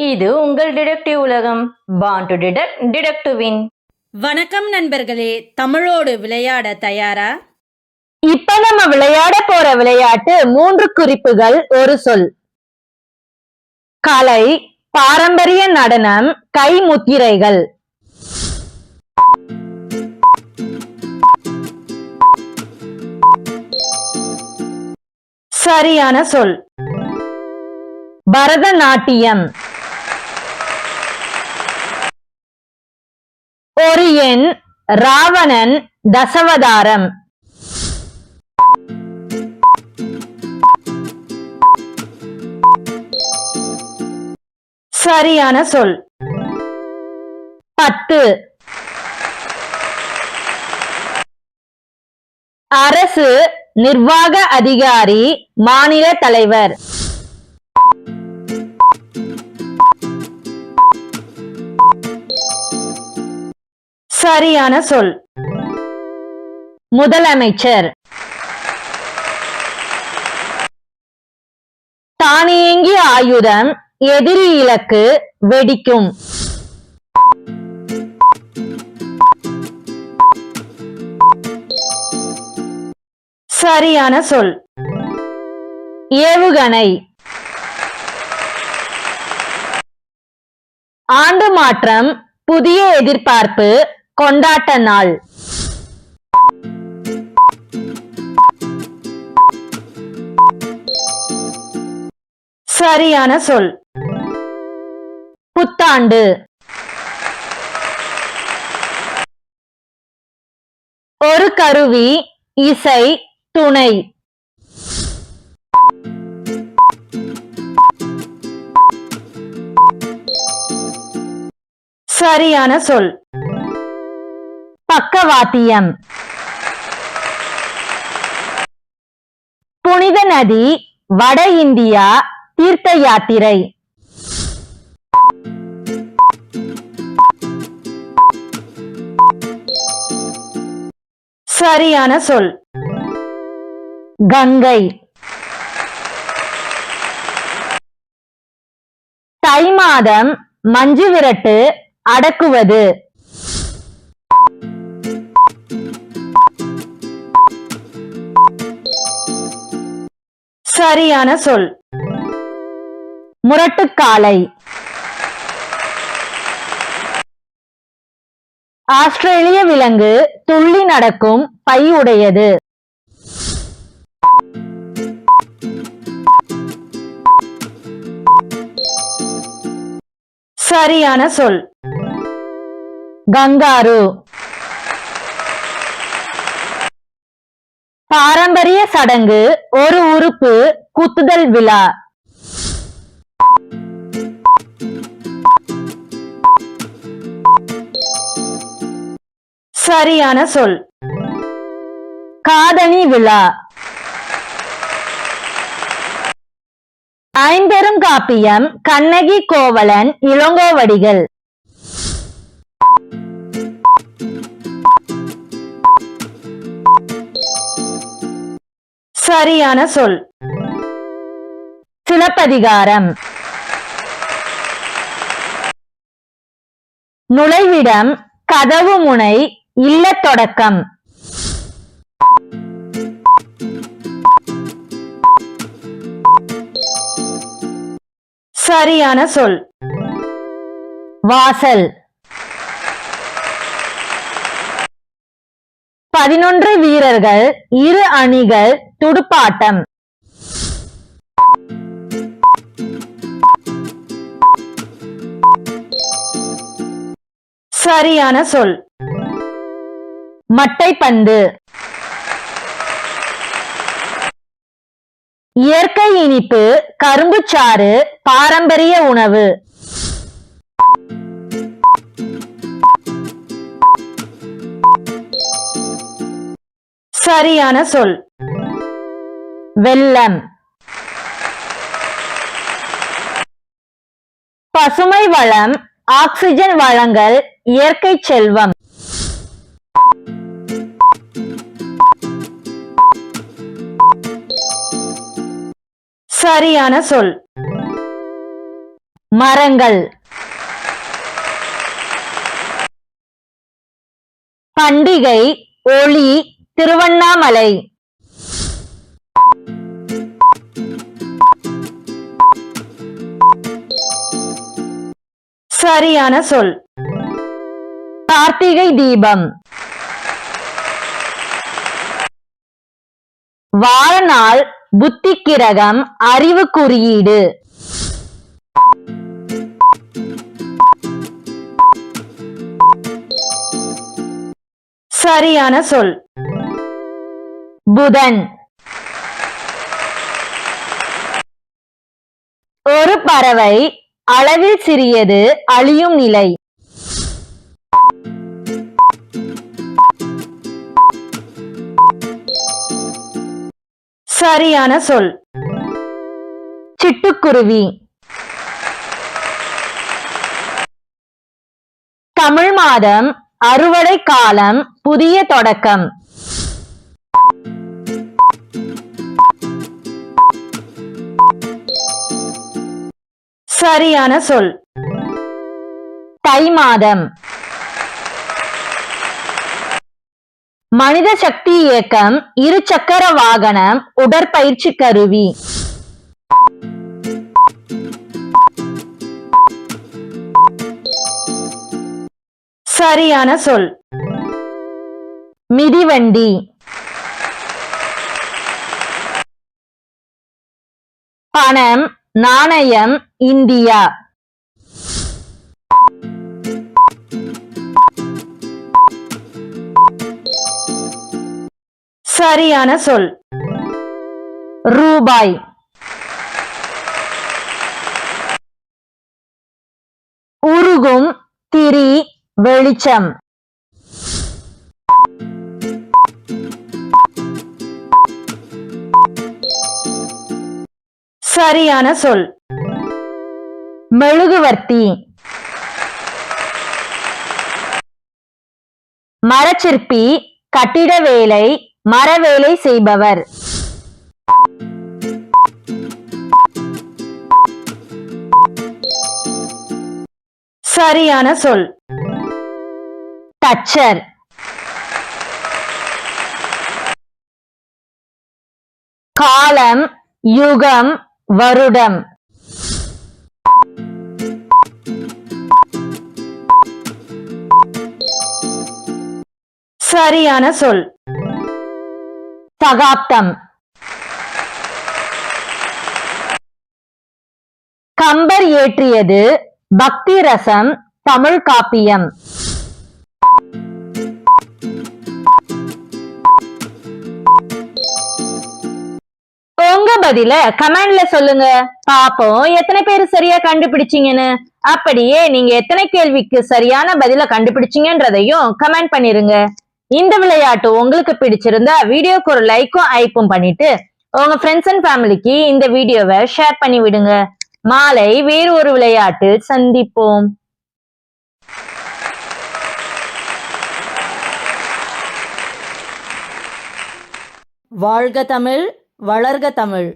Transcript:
இது உங்கள் டிடெக்டிவ் உலகம். Born to detect, detect to win. வணக்கம் நண்பர்களே, தமிழோடு விளையாட தயாரா? இப்ப நம்ம விளையாட போற விளையாட்டு 3 குறிப்புகள் ஒரு சொல். கலை, பாரம்பரிய நடனம், கை முத்திரைகள். சரியான சொல் பரதநாட்டியம். ஒரு எண் ராவணன் தசவதாரம். சரியான சொல் 10. அரசு நிர்வாக அதிகாரி, மாநில தலைவர். சரியான சொல் முதலமைச்சர். தானியங்கி ஆயுதம், எதிரி இலக்கு, வெடிக்கும். சரியான சொல் ஏவுகணை. ஆண்டு மாற்றம், புதிய எதிர்பார்ப்பு, கொண்டாட்ட நாள். சரியான சொல் புத்தாண்டு. ஒரு கருவி, இசை, துணை. சரியான சொல் பக்கவாத்தியம். புனித நதி, வட இந்தியா, தீர்த்த யாத்திரை. சரியான சொல் கங்கை. தை மாதம், மஞ்சு விரட்டு, அடக்குவது. சரியான சொல் முரட்டுக்காலை. ஆஸ்திரேலிய விலங்கு, துள்ளி நடக்கும், பை உடையது. சரியான சொல் கங்காரு. பாரம்பரிய சடங்கு, ஒரு உறுப்பு, குத்துதல் விழா. சரியான சொல் காதணி விழா. ஐம்பெருங்காப்பியம், கண்ணகி, கோவலன், இளங்கோவடிகள். சரியான சொல் சிலப்பதிகாரம். நுழைவிடம், கதவு முனை, இல்ல தொடக்கம். சரியான சொல் வாசல். 11 வீரர்கள், 2 அணிகள், துடுப்பாட்டம். சரியான சொல் மட்டைப்பந்து. இயற்கை இனிப்பு, கரும்புச்சாறு, பாரம்பரிய உணவு. சரியான சொல் வெல்லம். பசுமை வளம், ஆக்சிஜன் வளங்கள், இயற்கை செல்வம். சரியான சொல் மரங்கள். பண்டிகை, ஒளி, திருவண்ணாமலை. சரியான சொல் கார்த்திகை தீபம். வாழ்நாள், புத்தி கிரகம், அறிவு குறியீடு. சரியான சொல் புதன். ஒரு பறவை, அளவில் சிறியது, அழியும் நிலை. சரியான சொல் சிட்டுக்குருவி. தமிழ் மாதம், அறுவடை காலம், புதிய தொடக்கம். சரியான சொல் தை மாதம். மனித சக்தி இயக்கம், இருசக்கர வாகனம், உடற்பயிற்சி கருவி. சரியான சொல் மிதிவண்டி. பணம், நாணயம், இந்தியா. சரியான சொல் ரூபாய். உருகும், திரி, வெளிச்சம். சரியான சொல் மெழுகுவர்த்தி. மரச்சிற்பி, கட்டிட வேலை, மரவேலை செய்பவர். சரியான சொல் தச்சர். காலம், யுகம், வருடம். சரியான சொல் சகாப்தம். கம்பர் இயற்றியது பக்தி ரசம், தமிழ் காப்பியம். உங்க பதில கமெண்ட்ல சொல்லுங்க, பாப்போம் எத்தனை பேர் சரியா கண்டுபிடிச்சீங்கன்னு. அப்படியே நீங்க எத்தனை கேள்விக்கு சரியான பதில கண்டுபிடிச்சீங்கன்றதையும் கமெண்ட் பண்ணிருங்க. இந்த விளையாட்டு உங்களுக்கு பிடிச்சிருந்தா வீடியோக்கு ஒரு லைக்கும் ஐப்பும் பண்ணிட்டு உங்க ஃப்ரெண்ட்ஸ் அண்ட் ஃபேமிலிக்கு இந்த வீடியோவை ஷேர் பண்ணி விடுங்க. மாலை வேறு ஒரு விளையாட்டில் சந்திப்போம். வாழ்க தமிழ், வளர்க தமிழ்.